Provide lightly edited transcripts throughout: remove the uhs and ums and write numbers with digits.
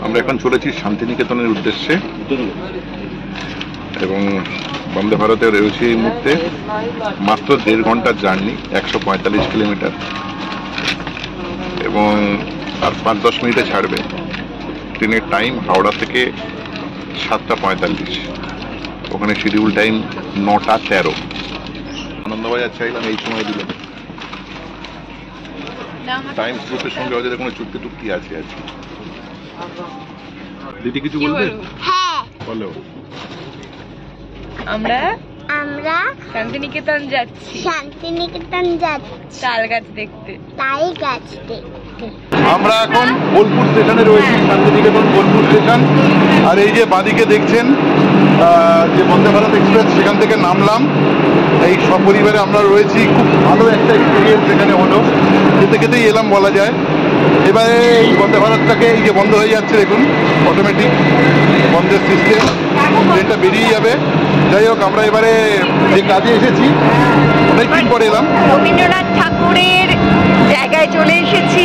আমরা এখন চলেছি শান্তিনিকেতনের উদ্দেশ্যে এবং বন্দে ভারতে রয়েছে এই মুহূর্তে মাত্র 1.5 ঘন্টার জার্নি, 145 কিলোমিটার, এবং আর 5-10 মিনিটে ছাড়বে। ট্রেনের টাইম হাওড়া থেকে 7:45, ওখানে শিডিউল টাইম 9:13। আনন্দবাজার চাইলাম এই সময় দিল। টাইমস গ্রুপের সঙ্গে ওদের কোনো চুক্তি টুক্তি আছে আর কি। দিদি কিছু বলবে? হ্যাঁ বলো। আমরা শান্তিনিকেতন যাচ্ছি তাল গাছ দেখতে। আমরা এখন বোলপুর স্টেশনে রয়েছি, শান্তিনিকেতন বোলপুর স্টেশন। আর এই যে বাঁদিকে দেখছেন যে বন্দে ভারত এক্সপ্রেস, সেখান থেকে নামলাম। এই সপরিবারে আমরা রয়েছি। খুব ভালো একটা এক্সপিরিয়েন্স এখানে হলো, যেতে খেতেই এলাম বলা যায়। এবারে এই বন্দে ভারতটাকে এই যে বন্ধ হয়ে যাচ্ছে দেখুন, অটোমেটিক বন্ধের সিস্টেম, ট্রেনটা বেরিয়ে যাবে। যাই হোক, আমরা এবারে যে কাজে এসেছি অনেকদিন পরে এলাম, রবীন্দ্রনাথ ঠাকুরের জায়গায় চলে এসেছি।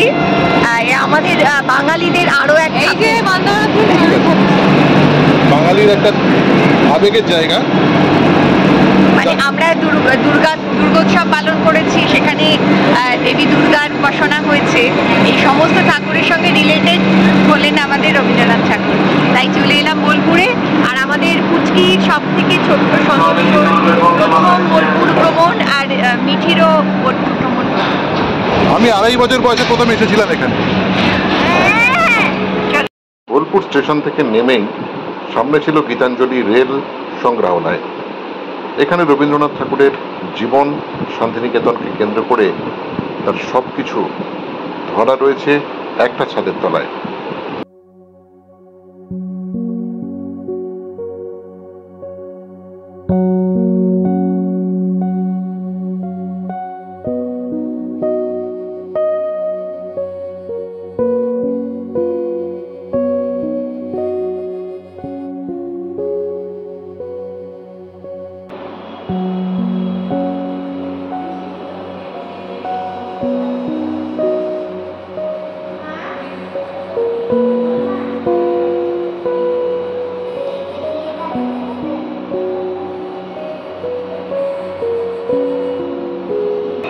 আমাদের বাঙালিদের আরো একটা, এই যে বাঙালির একটা আবেগের জায়গা। মানে আমরা দুর্গোৎসব পালন করেছি, সেখানে দেবী দুর্গার উপাসনা হয়েছে। এই সমস্ত ঠাকুরের সঙ্গে রিলেটেড হলেন আমাদের রবীন্দ্রনাথ ঠাকুর। তাই চলে এলাম বোলপুরে। আর আমাদের পুচকির সব থেকে ছোট্ট বোলপুর ভ্রমণ, আর মিঠিরও বোলপুর ভ্রমণ। আমি 2.5 বছর বয়সে প্রথম এসেছিলাম এখানে। বোলপুর স্টেশন থেকে নেমেই সামনে ছিল গীতাঞ্জলি রেল সংগ্রহালয়। এখানে রবীন্দ্রনাথ ঠাকুরের জীবন, শান্তিনিকেতনকে কেন্দ্র করে তার সব কিছু ধরা রয়েছে একটা ছাদের তলায়।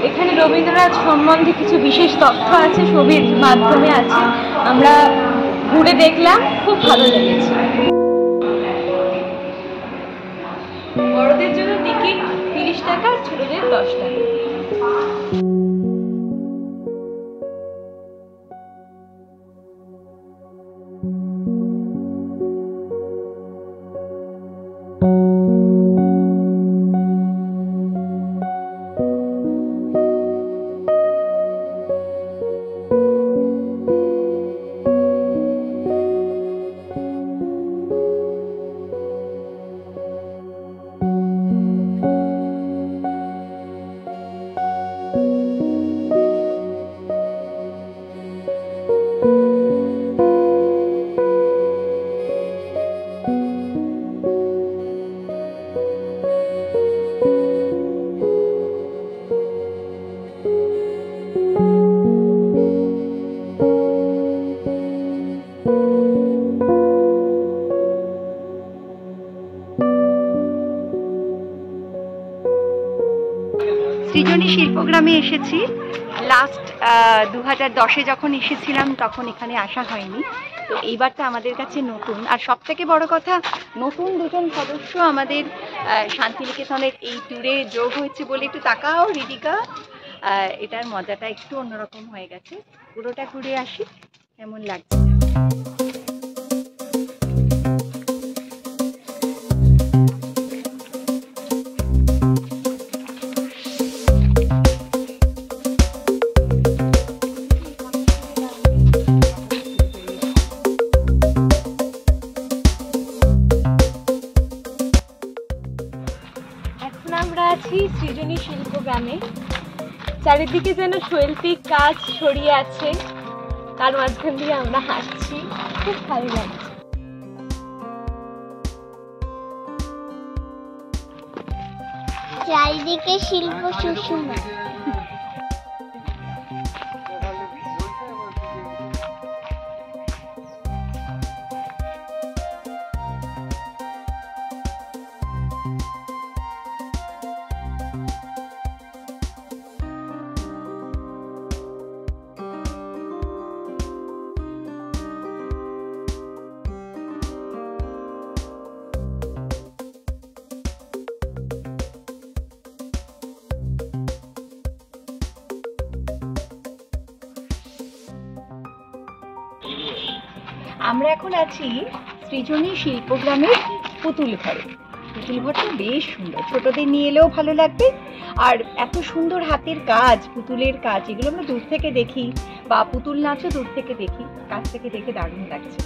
এখানে রবীন্দ্রনাথ সম্বন্ধে কিছু বিশেষ তথ্য আছে, ছবির মাধ্যমে আছে। আমরা ঘুরে দেখলাম, খুব ভালো লেগেছে। বড়দের জন্য টিকিট 30 টাকা, ছোটদের 10 টাকা। সৃজনী শিল্পগ্রামে এসেছি। লাস্ট 2010-এ যখন এসেছিলাম তখন এখানে আসা হয়নি, তো এইবারটা আমাদের কাছে নতুন। আর সব থেকে বড় কথা, নতুন দুজন সদস্য আমাদের শান্তিনিকেতনের এই ট্যুরে যোগ হয়েছে বলে একটু তাকাও রিদিকা, এটার মজাটা একটু অন্যরকম হয়ে গেছে। পুরোটা ঘুরে আসি, কেমন লাগছে। আমরা আছি সৃজনী শিল্পগ্রামে। চারিদিকে যেন শৈল্পিক কাজ ছড়িয়ে আছে, তার মাঝখান দিয়ে আমরা হাঁটছি, খুব ভালো লাগছে। চারিদিকে শিল্প সুষমা। আমরা এখন আছি সৃজনী শিল্পগ্রামের পুতুল ঘরে। পুতুল ঘরটা বেশ সুন্দর, ছোটদের নিয়ে এলেও ভালো লাগবে। আর এত সুন্দর হাতের কাজ, পুতুলের কাজ, এগুলো আমরা দূর থেকে দেখি, বা পুতুল নাচও দূর থেকে দেখি, কাছ থেকে দেখে দারুণ লাগছে।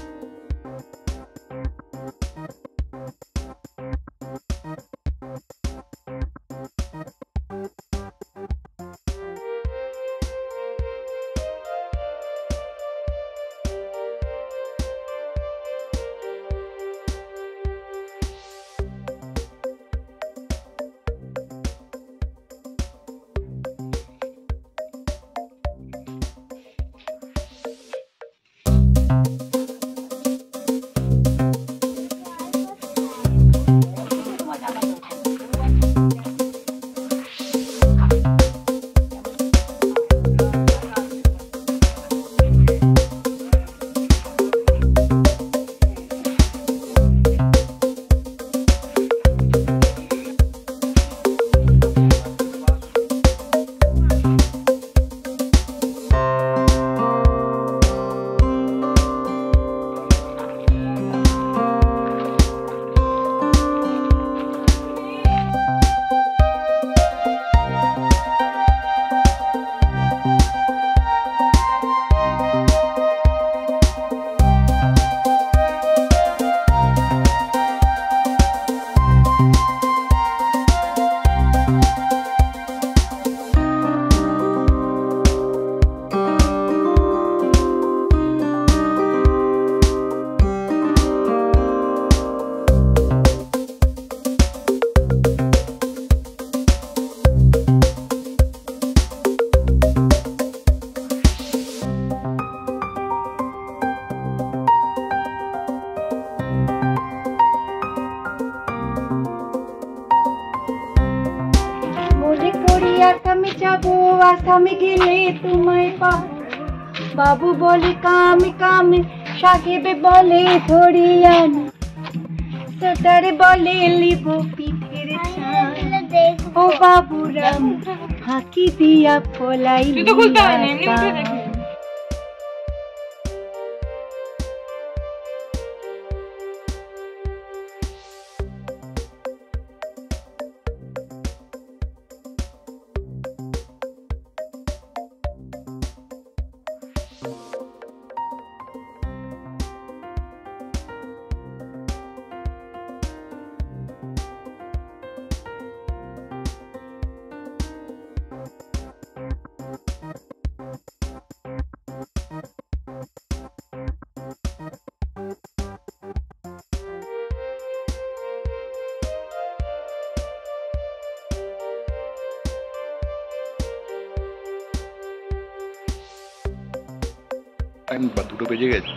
আসামে গেলে তোমায় পাব, বাবু বলে কামে কামে, সাহেবে বলে ধরিয়া না, সর্দারে বলে লিব পিঠের ছান, ও বাবুরাম ফাঁকি দিয়া পলাই। দুটো বেজে গেছে।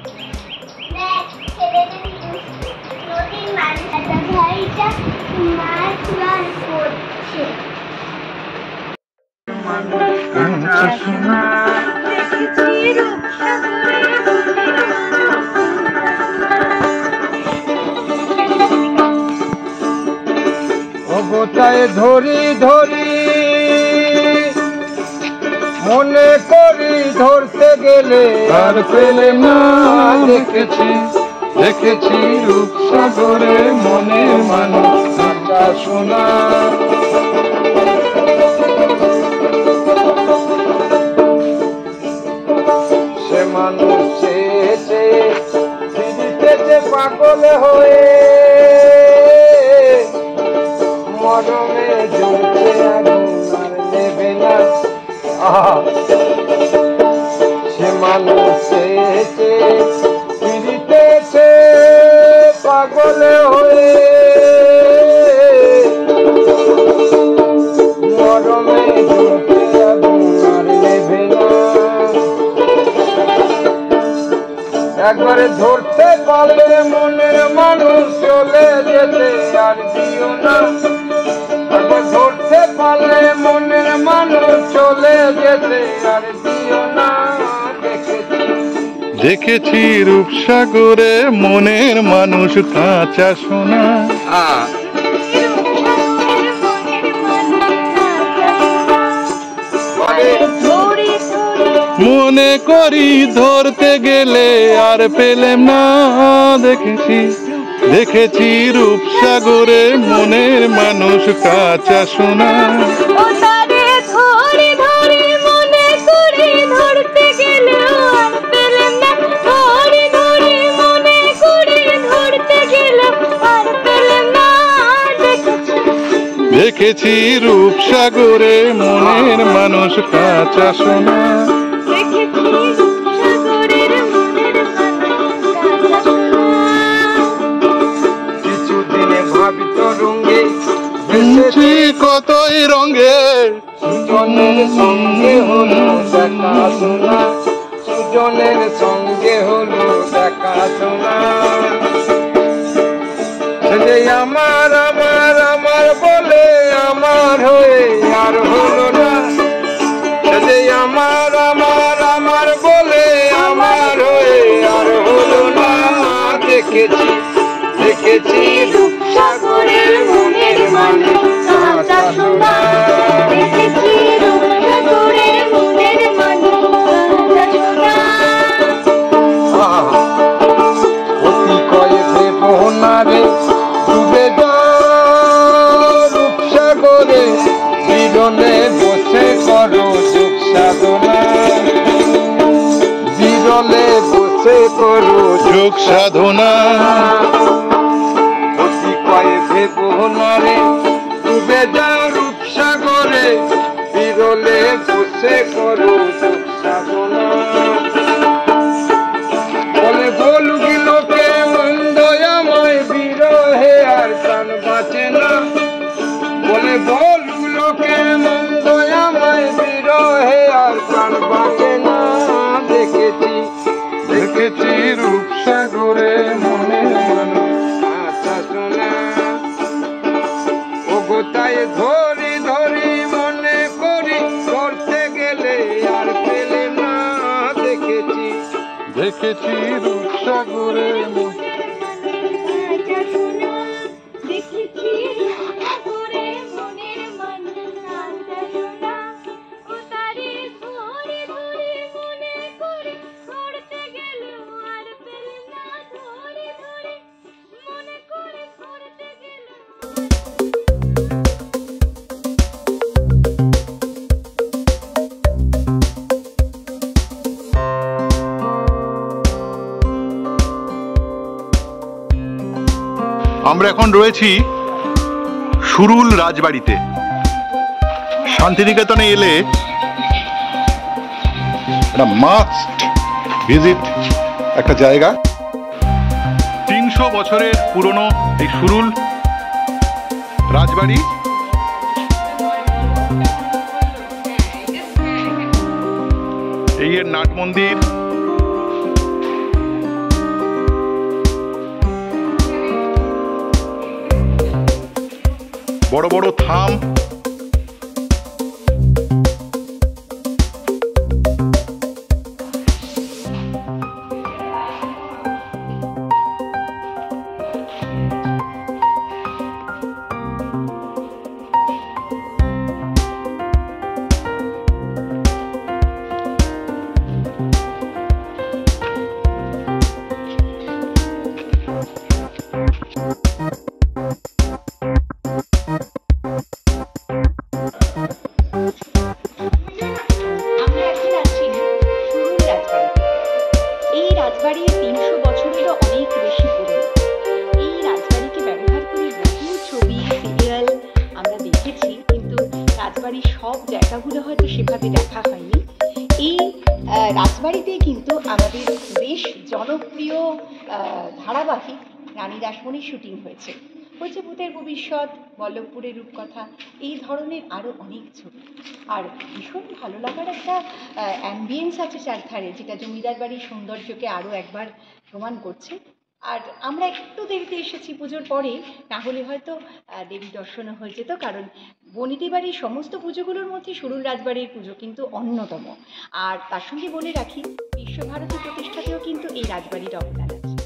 গোটায় ধরি ধরি মনে করি ধরতে গেলে আর পেলে না, দেখেছি দেখেছি রূপসাগরে মনে মানুষ শোনা, সে মানুষ চেয়েছে ফিরিতেছে পাগল হয়ে, মরমে জ্বলছে আগুন আর নেবে না, সে মানুষ চেয়েছে ফিরিতেছে পাগল হয়ে, মরমে জ্বলছে আগুন আর নেবে না, একবারে ধরতে পারলে মনের মানুষ চলে যেতে আর দিও না, একবার ধরতে পারলে মনের মানুষ চলে যেতে আর দিও না, দেখেছি রূপসাগরে মনের মানুষ কাঁচা সোনা, মনে করি ধরতে গেলে আর পেলেম না। দেখেছি দেখেছি রূপসাগরে মনের মানুষ কাঁচা সোনা। ও তারে ধরে ধরে মনে করে ধরতে গেলেও আর পেলাম না, ধরে ধরে মনে করে ধরতে গেলেও আর পেলাম না। দেখেছি রূপসাগরে মনের মানুষ কাঁচা সোনা। দেখেছি রূপসাগরের মনের মানুষ কাঁচা সোনা। কিছুদিনে ভাবিত রঙ্গে ভেসেছি কতই রঙে, সুজনের সঙ্গে হলো দেখা শোনা, সুজনের সঙ্গে হলো দেখা শোনা। সে যে আমার আমার আমার বলে আমার হয়ে আর হলো না, সে যে আমার আমার আমার বলে আমার হয়ে আর হলো না। দেখেছি দেখেছি রূপসাগরের মনের মানুষ কাঁচা সোনা। দেখেছি রূপসাগরের মনের মানুষ কাঁচা সোনা। অতি কয়ে দেবনারে ডুবে যাও রূপসাগরে, বিরলে বসে করো যোগ সাধনা, বিরলে বসে করো যোগ সাধনা। অতি কয়ে দেবনারে ডুবে যাও রূপসাগরে, বিরলে বসে করো যোগ সাধনা। বলে বলুক লোকে মন্দ আমায় বিরহে আর প্রাণ বাঁচে না, বলে বলুক লোকে মন্দ আমায় বিরহে আর প্রাণ বাঁচে না। দেখেছি দেখেছি রূপসাগরে মনের মানুষ আচ্ছা শোনা, ও গোটায় ধরি ধরি মনে করি করতে গেলে আর পেলে না। দেখেছি দেখেছি রূপসাগরে কাঁচা সোনা। দেখেছি রূপসাগরের মনের মানুষ কাঁচা সোনা। ও তারে ধরে ধরে মনে করে ধরতে গেলেও আর পেলাম না, ধরে ধরে মনে করে ধরতে গেলেও। আমরা এখন রয়েছি সুরুল রাজবাড়িতে। শান্তিনিকেতনে এলে একটা মাস্ট ভিজিট একটা জায়গা। 300 বছরের পুরনো এই সুরুল রাজবাড়ি। এই এর নাট মন্দির, বড় বড় থাম, আমরা এখন আছি সুরুল রাজবাড়িতে। এই রাজবাড়ি 300 বছরেরও অনেক বেশি পুরনো। এই রাজবাড়িকে ব্যবহার করে বহু ছবি সিরিয়াল আমরা দেখেছি, কিন্তু রাজবাড়ির সব জায়গাগুলো হয়তো সেভাবে দেখা হয়নি। এই রাজবাড়িতে কিন্তু আমাদের বেশ জনপ্রিয় ধারাবাহিক রানী রাসমণির শুটিং হয়েছে। ভূতের ভবিষ্যৎ, বল্লভপুরের রূপকথা, এই ধরনের আরও অনেক ছবি। আর ভীষণ ভালো লাগার একটা অ্যাম্বিয়েন্স আছে চারধারে, যেটা জমিদার বাড়ির সৌন্দর্যকে আরও একবার প্রমাণ করছে। আর আমরা একটু দেরিতে এসেছি পুজোর পরে, না হলে হয়তো দেবী দর্শনও হয়ে যেত, কারণ বনিদি বাড়ির সমস্ত পুজোগুলোর মধ্যে সুরুল রাজবাড়ির পুজো কিন্তু অন্যতম। আর তার সঙ্গে বলে রাখি, বিশ্বভারতী প্রতিষ্ঠাতেও কিন্তু এই রাজবাড়ির অবদান আছে।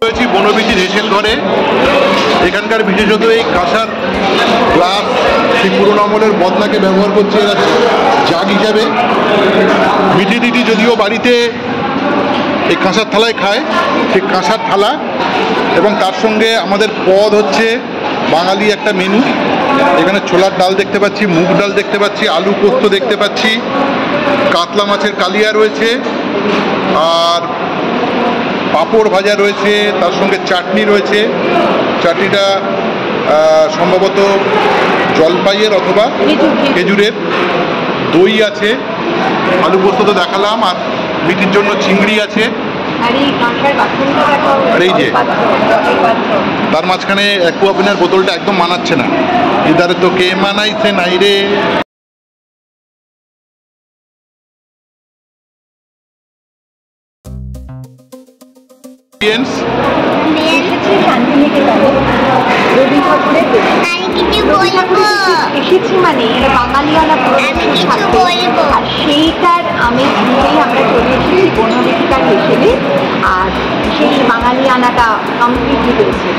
রয়েছি বনবিচির হেসেল ঘরে। এখানকার বিশেষত এই কাঁসার গ্লাস, সেই পুরোনো আমলের বদলাকে ব্যবহার করছে এরা জাগ হিসাবে। মিঠি দিদি যদিও বাড়িতে এই কাঁসার থালায় খায়, সেই কাঁসার থালা এবং তার সঙ্গে আমাদের পদ হচ্ছে বাঙালি একটা মেনু। এখানে ছোলার ডাল দেখতে পাচ্ছি, মুগ ডাল দেখতে পাচ্ছি, আলু পোস্ত দেখতে পাচ্ছি, কাতলা মাছের কালিয়া রয়েছে, আর পাঁপড় ভাজা রয়েছে, তার সঙ্গে চাটনি রয়েছে। চাটনিটা সম্ভবত জলপাইয়ের অথবা খেজুরের। দই আছে, আলু পোস্ত তো দেখালাম, আর মিটির জন্য চিংড়ি আছে। আর এই যে তার মাঝখানে অ্যাকুয়াপিনার বোতলটা একদম মানাচ্ছে না, ইধারে তো কে মানাইছে নাই রে। এসেছি মানে বাঙালিয়ানা আর সেইটার আমেজ নিয়েই আমরা চলে এসেছি বনবিচিকার হেসেলে। আর সেই বাঙালিয়ানাটা কমপ্লিটলি হয়েছে।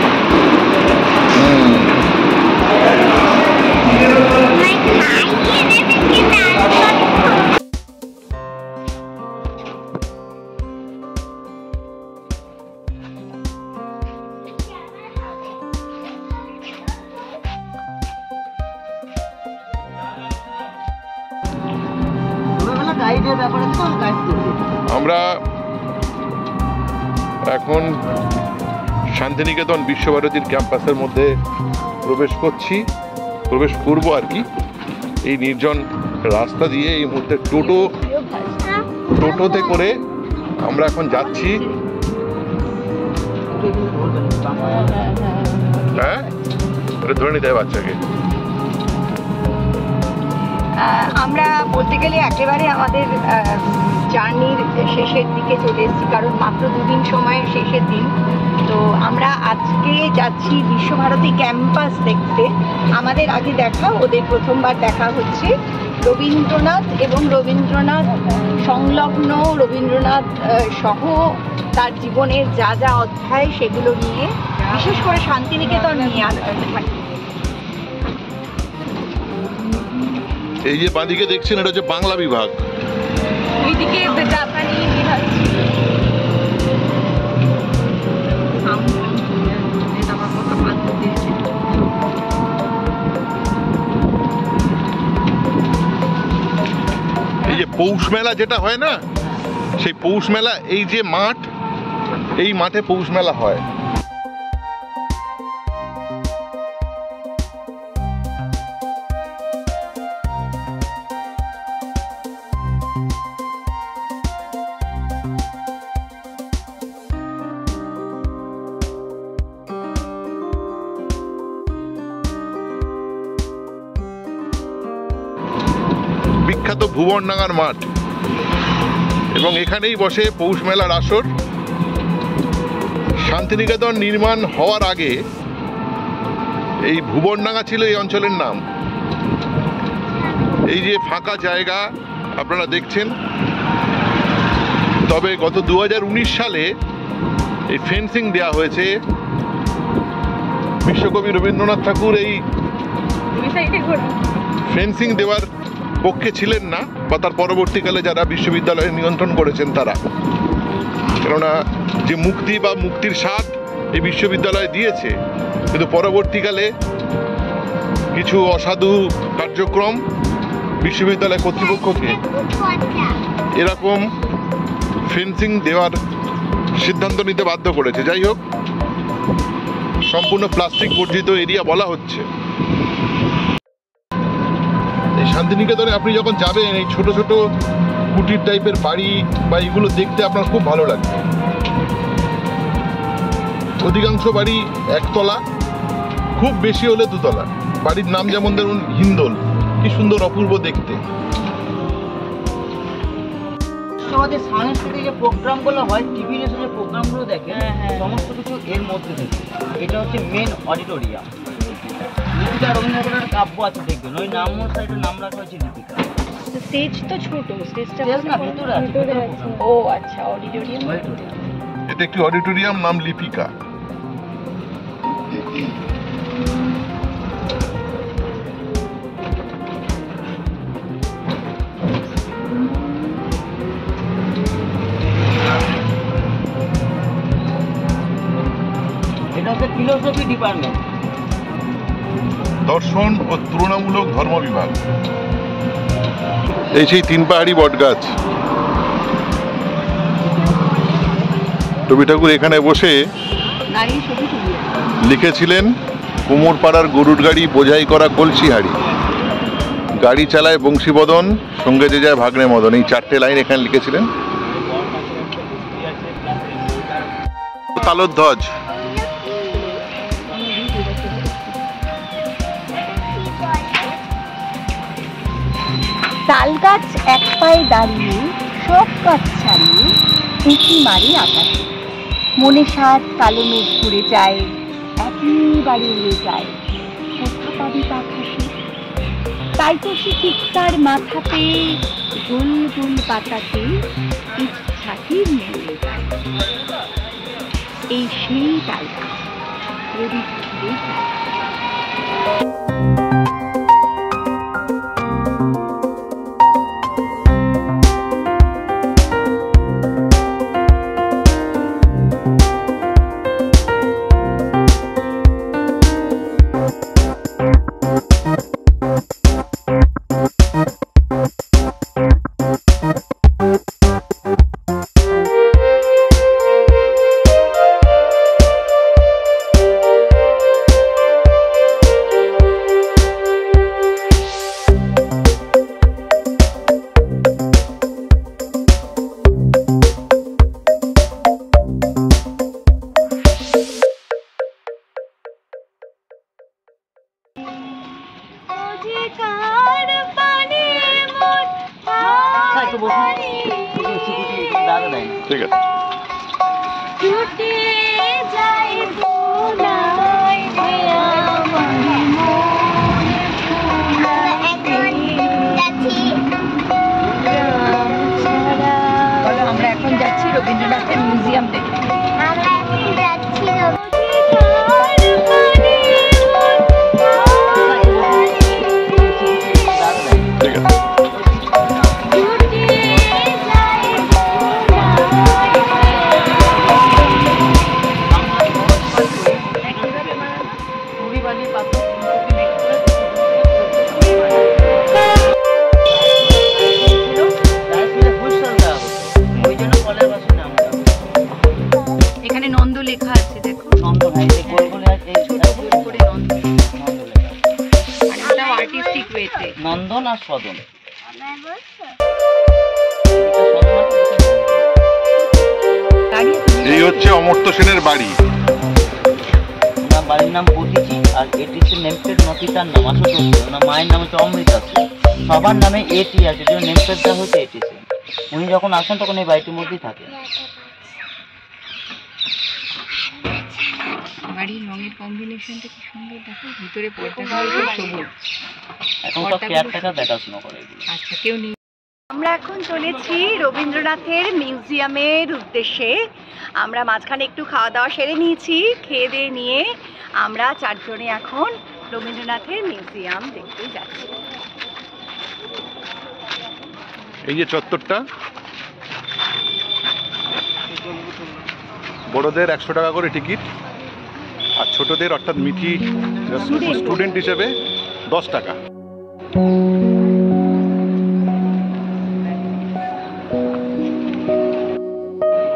আমরা এখন শান্তিনিকেতন বিশ্বভারতীর ক্যাম্পাসের মধ্যে প্রবেশ করবো আর কি। এই নির্জন রাস্তা দিয়ে এই মুহূর্তে টোটোতে করে আমরা এখন যাচ্ছি। হ্যাঁ, ধরে নিতে হয় বাচ্চাকে। আমরা বলতে গেলে একেবারে আমাদের জার্নির শেষের দিকে চলে এসেছি, কারণ মাত্র 2 দিন সময়ের শেষের দিন। তো আমরা আজকে যাচ্ছি বিশ্বভারতী ক্যাম্পাস দেখতে। আমাদের আগে দেখা, ওদের প্রথমবার দেখা হচ্ছে রবীন্দ্রনাথ এবং রবীন্দ্রনাথ সংলগ্ন, রবীন্দ্রনাথ সহ তার জীবনের যা যা অধ্যায় সেগুলো নিয়ে, বিশেষ করে শান্তিনিকেতন নিয়ে আলোচনা থাকি। এই যে বাঁদিকে দেখছেন, এটা হচ্ছে বাংলা বিভাগ। এইদিকে জাপানি বিভাগ। এই যে পৌষ মেলা যেটা হয় না, সেই পৌষ মেলা, এই যে মাঠ, এই মাঠে পৌষ মেলা হয়। বিখ্যাত ভুবনডাঙ্গার মাঠ, এবং এখানেই বসে পৌষ মেলার আসর। শান্তিনিকেতন নির্মাণ হওয়ার আগে এই ভুবনডাঙ্গা ছিল এই অঞ্চলের নাম। এই যে ফাঁকা জায়গা আপনারা দেখছেন, তবে গত 2019 সালে এই ফেন্সিং দেওয়া হয়েছে। বিশ্বকবি রবীন্দ্রনাথ ঠাকুর এই ফেন্সিং দেওয়ার পক্ষে ছিলেন না, বা তার পরবর্তীকালে যারা বিশ্ববিদ্যালয়ে নিয়ন্ত্রণ করেছেন তারা। কেননা যে মুক্তি বা মুক্তির স্বাদ এই বিশ্ববিদ্যালয় দিয়েছে, কিন্তু পরবর্তীকালে কিছু অসাধু কার্যক্রম বিশ্ববিদ্যালয় কর্তৃপক্ষকে এরকম ফেন্সিং দেওয়ার সিদ্ধান্ত নিতে বাধ্য করেছে। যাই হোক, সম্পূর্ণ প্লাস্টিক বর্জিত এরিয়া বলা হচ্ছে। এই শান্তিনিকেতনে আপনি যখন যাবেন, এই ছোট ছোট কুটির টাইপের বাড়ি বা এগুলো দেখতে আপনার খুব ভালো লাগবে। অধিকাংশ বাড়ি একতলা, খুব বেশি হলে 2 তলা। বাড়ির নাম যেমন ধরুন হিন্দোল, কি সুন্দর অপূর্ব দেখতে। আমাদের সাংস্কৃতিক যে প্রোগ্রামগুলো হয়, টিভি যে প্রোগ্রামগুলো দেখেন, সমস্ত কিছু এর মধ্যে থেকে। এটা হচ্ছে মেন অডিটোরিয়াম। লিপিকা রবীন্দ্রনাথের কাব্য আছে, দেখবেন ওই নাম সাইডে নাম রাখা হয়েছে লিপিকা। স্টেজ তো ছোট, স্টেজটা না ভিতরে আছে। ও আচ্ছা, অডিটোরিয়াম। এটা একটি অডিটোরিয়াম, নাম লিপিকা। এটা হচ্ছে ফিলোসফি ডিপার্টমেন্ট, দর্শন ও তুলনামূলক ধর্ম বিভাগ। এই সেই 3 পাহাড়ি বট গাছ। রবি ঠাকুর এখানে বসে লিখেছিলেন, কুমোরপাড়ার গরুর গাড়ি বোঝাই করা কলসি হাড়ি, গাড়ি চালায় বংশীবদন, সঙ্গে যে যায় ভাগ্নে মদন। এই 4টে লাইন এখানে লিখেছিলেন। তালধ্বজ, তাল গাছ এক পায়ে দাঁড়িয়ে সব গাছ ছাড়িয়ে উঁকি মারে আকাশে, মনে সাত কালো মেঘ ঘুরে যায়, একেবারে উড়ে যায়, কোথা পাবি বাতাসে। তাই তো সে ঠিক তার মাথাতে গোল গোল পাতাতে ইচ্ছাটির মেলে যায়। এই সেই তাল গাছ, রবি ঠাকুরের তাল গাছ। ঠিক আছে। আমরা এখন যাচ্ছি রবীন্দ্রনাথের মিউজিয়াম দেখতে। আমরা এখন যাচ্ছি ঠিক আছে। এখানে নন্দ লেখা আছে, দেখো আর্টিস্টিক ওয়েতে নন্দন আর সদন। এই হচ্ছে অমর্ত্য সেনের বাড়ি। ওনার বাড়ির নাম পতিচি, আর এটিসি নেমপ্লেট নথিটার নাম আশুতোষ। ওনার মায়ের নাম হচ্ছে অমৃতা আছে, সবার নামে এটি আছে, যে নেমপ্লেটটা হচ্ছে এটিসি। উনি যখন আসেন তখন এই বাড়িটির মধ্যেই থাকে। বাড়ির রঙের কম্বিনেশনটা কি সুন্দর, দেখো ভিতরে পর্দাগুলো সবুজ। এখন সব কেয়ারটেকার দেখাশোনা করে এগুলো। আচ্ছা, কেউ নেই। আমরা এখন চলেছি রবীন্দ্রনাথের মিউজিয়ামের উদ্দেশ্যে। আমরা মাঝখানে একটু খাওয়া দাওয়া সেরে নিয়েছি, খেয়ে দিয়ে নিয়ে আমরা 4 জনে এখন রবীন্দ্রনাথের মিউজিয়াম দেখতে যাচ্ছি। এই যে চত্বরটা, বড়দের 100 টাকা করে টিকিট, আর ছোটদের অর্থাৎ মিঠি স্টুডেন্ট হিসেবে 10 টাকা।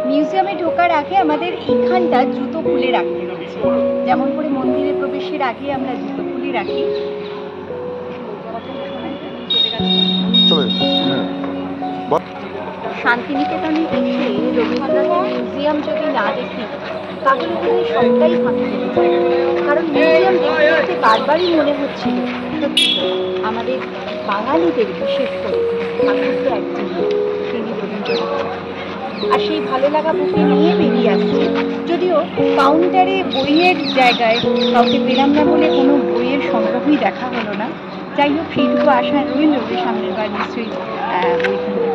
মিউজিয়ামে ঢোকার আগে আমাদের এইখানটা জুতো খুলে রাখতে হচ্ছে, যেমন করে মন্দিরে প্রবেশের আগে আমরা জুতো খুলে রাখি। শান্তিনিকেতনে এসে রবীন্দ্রনাথ মিউজিয়াম যদি না দেখি তাহলে কিন্তু সবটাই ফাঁকি হয়ে যায়। কারণ মিউজিয়াম দেখতে দেখতে বারবারই মনে হচ্ছিল সত্যি আমাদের বাঙালিদের বিশেষ করে ঠাকুর তো একজন, তিনি রবীন্দ্রনাথ। আর সেই ভালো লাগা বুকে নিয়ে বেরিয়ে আসছে। যদিও কাউন্টারে বইয়ের জায়গায় কাউকে পেলাম না বলে কোনো বইয়ের সংগ্রহই দেখা হলো না। যাই হোক, সেইটুকু আশা রইল যে সামনের বার নিশ্চয়ই বই কিনতে।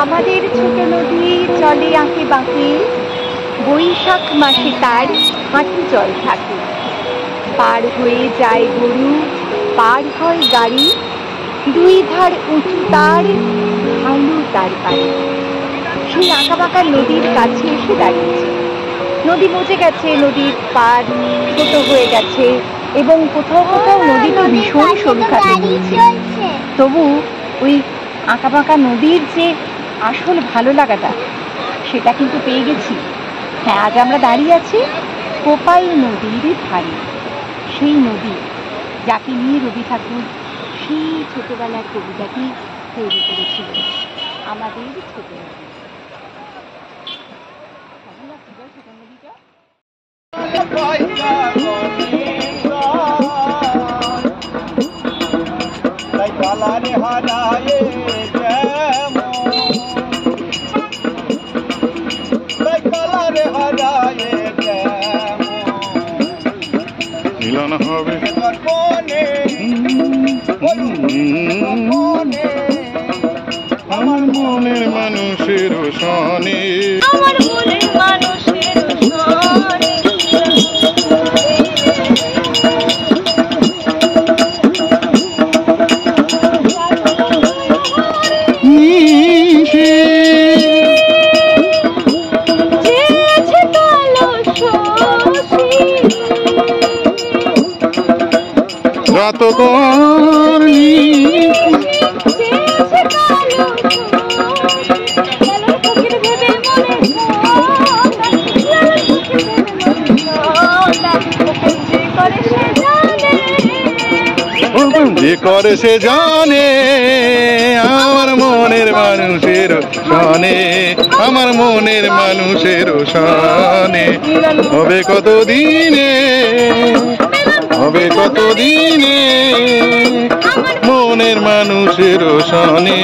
আমাদের ছোট নদী চলে আঁকে বাঁকে, বৈশাখ মাসে তার হাঁটু জল থাকে। পার হয়ে যায় গরু, পার হয় গাড়ি, দুই ধার উঁচু তার, ভালো তার পারে। সেই আঁকা বাঁকা নদীর কাছে এসে দাঁড়িয়েছে। নদী বুঝে গেছে, নদীর পার ছোট হয়ে গেছে এবং কোথাও কোথাও নদী তো ভীষণ সরু খাতে নিয়েছে। তবু ওই আঁকা বাঁকা নদীর যে আসল ভালো লাগাটা, সেটা কিন্তু পেয়ে গেছি। হ্যাঁ, আজ আমরা দাঁড়িয়ে আছি কোপাই নদীর ধারে। সেই নদী যাকে নিয়ে রবি ঠাকুর সেই ছোটবেলার কবিতাটি তৈরি করেছিল, আমাদের ছোট নদী। মিলন হবে আমার মনের মানুষের সনে, আমার মনের মানুষের সনে। রাত করনি যে করে সে জানে, আমার মনের মানুষের সনে, আমার মনের মানুষের সনে। হবে কত দিনে, হবে কত দিনে মনের মানুষের সনে।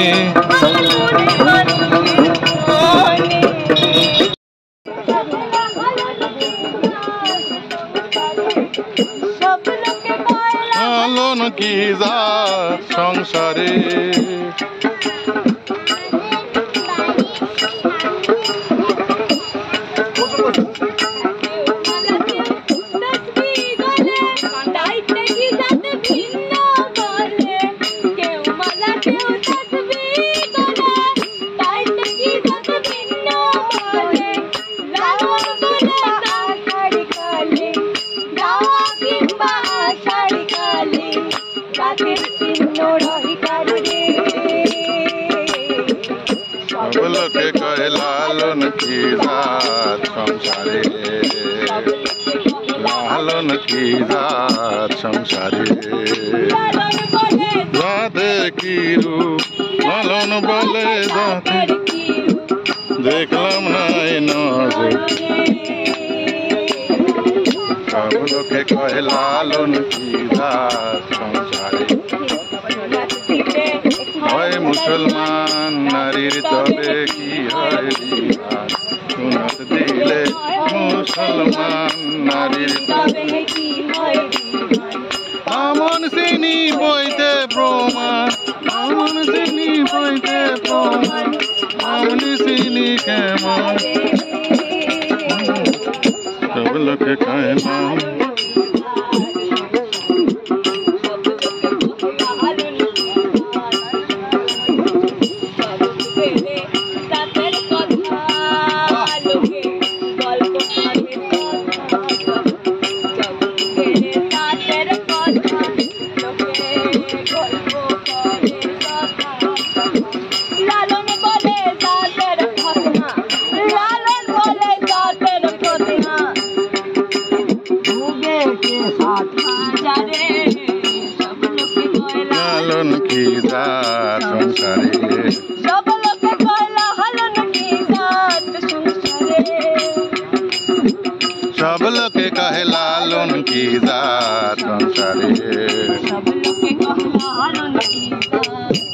লালন কি জাত সংসারে, সব লোকে কয় লালন কি জাত সংসারে, লালন কি জাত সংসারে। জাতের কি রূপ লালন বলে, জাতের দেখলাম নাই নজরে। সব লোকে কয় লালন কি জাত সংসারে। হয় মুসলমান নারীর তবে কি হয় বিহার, সুনাত দিলে মুসলমান নারীর তবে কি হয়। আমন সিনি বইতে প্রমাণ, আমন সিনি বইতে প্রমাণ, আমন সিনি কেমন সব লোকে কয় না। লালন কি জাত সংসারে, সব লোকে কয় লালন কি জাত সংসারে। সব লোকে কহে লালন কি জাত সংসারে। সব লোকে কয় লালন কি জাত